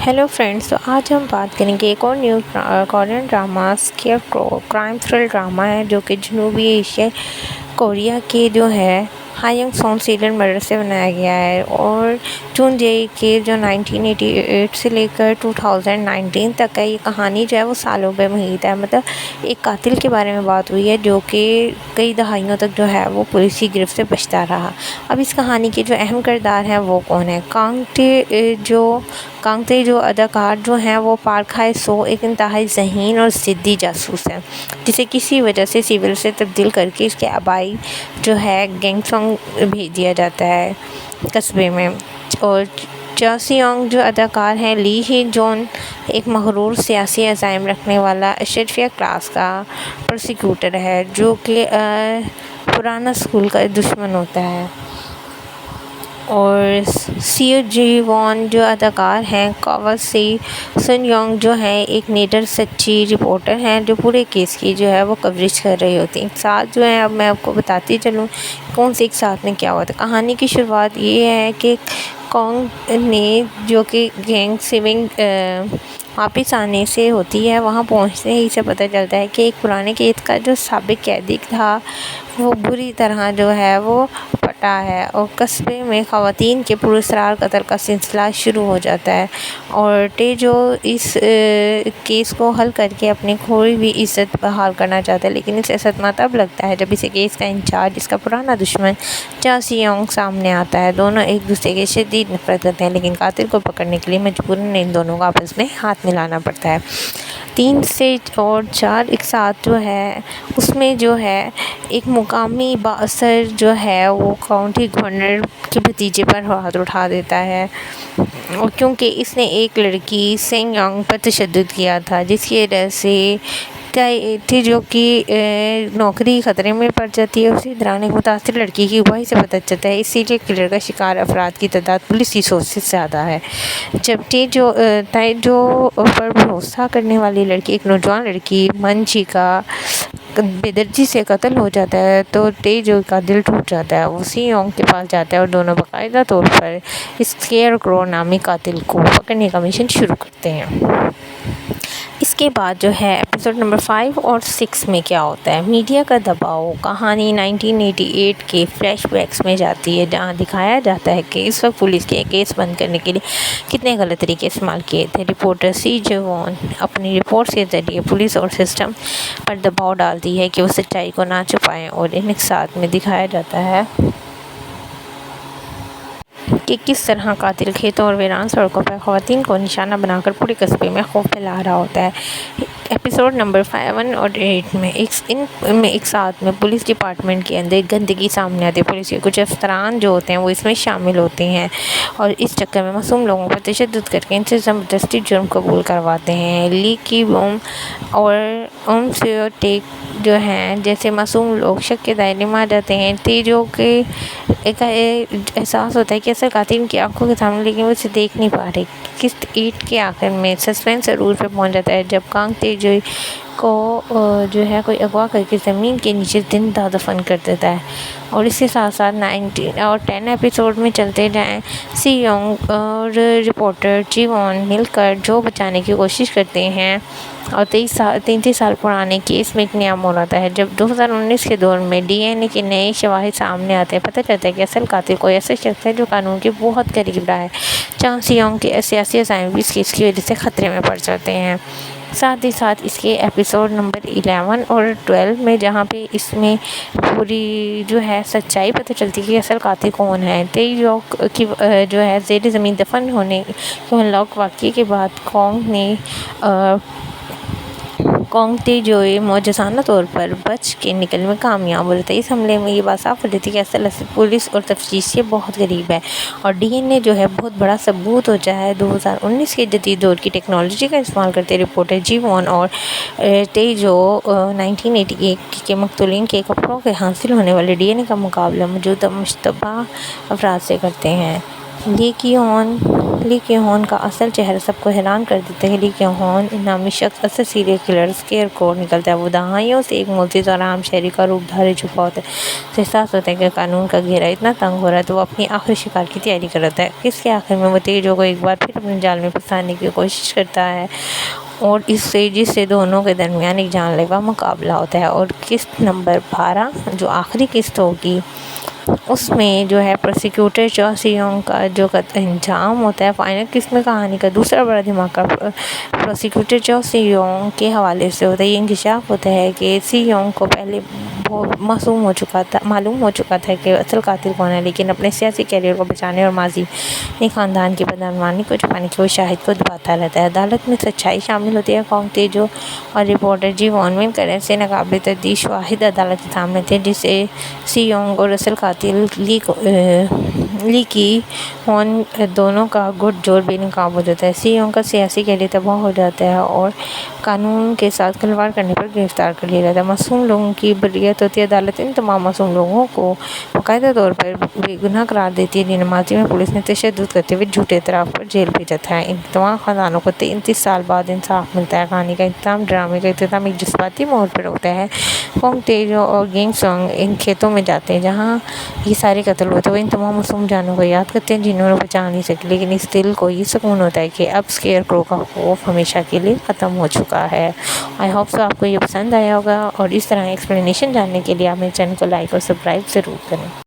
Hello friends, तो आज हम बात करेंगे एक और new Korean drama square crime thrill drama है जो कि जनूबी एशिया कोरिया के जो है हायंग सॉन्ग सीरियल मर्डर से बनाया गया है। और जून जे के जो 1988 से लेकर 2019 तक का ये कहानी जो है वो सालों पे मुहित है। मतलब एक कातिल के बारे में बात हुई है जो कि कई दहाइयों तक जो है वो पुलिस की गिरफ्त से बचता रहा। अब इस कहानी के जो अहम किरदार हैं वो कौन है। कांगते जो अदाकार जो हैं वो पार्क हाई सो एक इंतहाई ज़हीन और ज़िद्दी जासूस है जिसे किसी वजह से सिविल से तब्दील करके इसके आबाई जो है गैंगसोंग भेज दिया जाता है कस्बे में। और चासियोंग जो अदाकार हैं ली ही जोन एक मगरूर सियासी अज़ाइम रखने वाला अशरफिया क्लास का प्रोसिक्यूटर है जो कि पुराना स्कूल का दुश्मन होता है। और सीओ जी वॉन जो अदाकार हैं कावा सी सुन योंग जो है एक निडर सच्ची रिपोर्टर हैं जो पूरे केस की जो है वो कवरेज कर रही होती हैं। एक साथ जो है अब मैं आपको बताती चलूँ कौन से एक साथ में क्या हुआ था। कहानी की शुरुआत ये है कि कॉन्ग ने जो कि गैंग सेविंग वापस आने से होती है, वहाँ पहुँचते ही से पता चलता है कि एक पुराने केस का जो साबिक कैदी था वो बुरी तरह जो है वो पटा है और कस्बे में ख़वातीन के पुरस्कार कत्ल का सिलसिला शुरू हो जाता है। और जो इस केस को हल करके अपनी खोई हुई इज़्ज़त बहाल करना चाहता है, लेकिन इसे सदमा तब लगता है जब इसे केस का इंचार्ज इसका पुराना दुश्मन चा सियोंग सामने आता है। दोनों एक दूसरे के शदीद नफरत करते हैं, लेकिन कातिल को पकड़ने के लिए मजबूरन इन दोनों को आपस में हाथ मिलाना पड़ता है। 3 से 4 एक साथ जो है उसमें जो है एक मुकामी बासर जो है वो काउंटी गवर्नर के भतीजे पर हाथ उठा देता है और क्योंकि इसने एक लड़की सेंग योंग पर तशद्दुद किया था जिसकी वजह से थी जो कि नौकरी ख़तरे में पड़ जाती है। उसी दौरान एक मुतासिर लड़की की गवाही से पता चलता है इस सीरियल किलर का शिकार अफराद की तादाद पुलिस की सोच से ज़्यादा है। जबकि जो पर भरोसा करने वाली लड़की एक नौजवान लड़की मंची का बेदर्जी से कत्ल हो जाता है तो तेजो का दिल टूट जाता है। वो सियोंग के पास जाता है और दोनों बाकायदा तौर पर इस स्केयर क्रो नामी कातिल को पकड़ने का मिशन शुरू करते हैं। इसके बाद जो है एपिसोड नंबर 5 और 6 में क्या होता है। मीडिया का दबाव कहानी 1988 के फ्लैशबैक्स में जाती है जहां दिखाया जाता है कि इस वक्त पुलिस के केस बंद करने के लिए कितने गलत तरीके इस्तेमाल किए थे। रिपोर्टर सी जेवॉन अपनी रिपोर्ट के ज़रिए पुलिस और सिस्टम पर दबाव डालती है कि वो सच्चाई को ना छुपाएं। और इन साथ में दिखाया जाता है कि किस तरह कातिल खेतों और वीरान सड़कों पर ख़वातीन को निशाना बनाकर पूरे कस्बे में खौफ फैला रहा होता है। एपिसोड नंबर 7 और 8 में एक साथ में पुलिस डिपार्टमेंट के अंदर गंदगी सामने आती है। पुलिस के कुछ अफसरान जो होते हैं वो इसमें शामिल होते हैं और इस चक्कर में मासूम लोगों पर तशद्दुद करके इनसे ज़बरदस्ती जुर्म कबूल करवाते हैं। ली की बूम और टेक जो हैं जैसे मासूम लोग शक के दायरे में आ जाते हैं। तेजो के एक एहसास होता है कि असल कातिल उनकी आंखों के सामने, लेकिन वो इसे देख नहीं पा रहे। किस्त 8 के आखिर में सस्पेंस ज़रूर पे पहुंच जाता है जब कांग तेजो को जो है कोई अगवा करके ज़मीन के नीचे जिंदा दफन कर देता है। और इसके साथ साथ 19 और 10 एपिसोड में चलते जाएं। सी योंग और रिपोर्टर जी वॉन मिलकर जो बचाने की कोशिश करते हैं और 33 साल पुराने केस में एक नया मोड़ आता है जब 2019 के दौर में DNA के नए शवाहिद सामने आते हैं। पता चलता है कि असल कातिल कोई ऐसा शख्स है जो कानून के बहुत करीब रहा है। चांग सियोंग के सियासी अज़ाइम भी इस केस की वजह से ख़तरे में पड़ जाते हैं। साथ ही साथ इसके एपिसोड नंबर 11 और 12 में जहाँ पे इसमें पूरी जो है सच्चाई पता चलती है कि असल कातिल कौन है। तेजोक की जो है ज़ेर ज़मीन दफन होने के हलाक वाक़ये के बाद कॉन्ग तेजोए मौजज़ाना तौर पर बच के निकलने में कामयाब हो जाता है। इस हमले में ये बात साफ हो जाती है कि असल पुलिस और तफ्तीश से बहुत करीब है और DNA जो है बहुत बड़ा सबूत हो जाए। 2019 के जदीद दौर की टेक्नोलॉजी का इस्तेमाल करते रिपोर्टर जी वॉन और तेजो 1988 के मकतूलीन के कपड़ों के हासिल होने वाले DNA का मुकाबला मौजूदा मुश्तबा अफराद से करते हैं। لی کی ہون کا اصل چہرہ سب کو حیران کر دیتا ہے۔ لی کی ہون نامی شخص اصل سیریل کلر اسکیئر کرو نکلتا ہے۔ وہ دہائیوں سے ایک معزز اور عام شہری کا روپ دھارے چھپا ہوتا ہے۔ اسے احساس ہوتا ہے کہ قانون کا گھیرا اتنا تنگ ہو رہا ہے تو وہ اپنی آخری شکار کی تیاری کرتا ہے۔ اس کے آخر میں وہ تیجو کو ایک بار پھر اپنے جال میں پھنسانے کی کوشش کرتا ہے اور جس سے دونوں کے درمیان ایک جان لیوا مقابلہ ہوتا ہے۔ اور قسط نمبر 12 جو آخری قسط ہوگی اس میں جو ہے پروسیکیوٹر چو سی یونگ کا جو انجام ہوتا ہے فائنل قسط میں کہانی کا دوسرا بڑا دھماکہ پروسیکیوٹر چو سی یونگ کے حوالے سے ہوتا ہے۔ یہ انکشاف ہوتا ہے کہ سی یونگ کو پہلے معلوم ہو چکا تھا کہ اصل قاتل کون ہے، لیکن اپنے سیاسی کیریئر کو بچانے اور ماضی خاندان کی بدعنوانی کو چھپانے کے لیے شاہد کو دباتا رہتا ہے۔ عدالت میں سچائی شامل ہوتی ہے۔ کانگ تیجو اور رپورٹر جی وون من کرن سے ناقابل تردید شواہد عدالت کے سامنے تھے جس سے سی یونگ اور اصل قاتل لی کی ہون دونوں کا گٹھ جوڑ بے نقاب ہو جاتا ہے۔ سی یونگ کا سیاسی کیریئر تباہ ہو جاتا ہے اور قانون کے ساتھ کھلواڑ کرنے پر گرفتار کر لیا جاتا ہے۔ معصوم لوگوں کی بریت ہوتی ہے۔ عدالت ان تمام معصوم لوگوں کو باقاعدہ طور پر بے گناہ قرار دیتی ہے جنہیں ماضی میں پولیس نے تشدد کرتے ہوئے جھوٹے اعتراف پر جیل بھیجا تھا۔ ان تمام خاندانوں کو 33 سال بعد انصاف ملتا ہے۔ کہانی کا اختتام ڈرامے کا اختتام ایک جذباتی موڑ پر ہوتا ہے۔ کانگ تیجو اور گینگ سونگ ان کھیتوں میں جاتے ہیں جہاں یہ سارے قتل ہوئے تھے۔ وہ ان تمام معصوم جانوں کو یاد کرتے ہیں جنہوں نے بچا نہیں سکے، لیکن اس دل کو یہ سکون ہوتا ہے کہ اب اسکیئر کرو کا خوف ہمیشہ کے لیے ختم ہو چکا ہے۔ آئی ہوپ سو آپ کو یہ پسند آیا ہوگا اور اس طرح ایکسپلینیشن جاننے کے لیے آپ میرے چینل کو لائک اور سبسکرائب ضرور کریں۔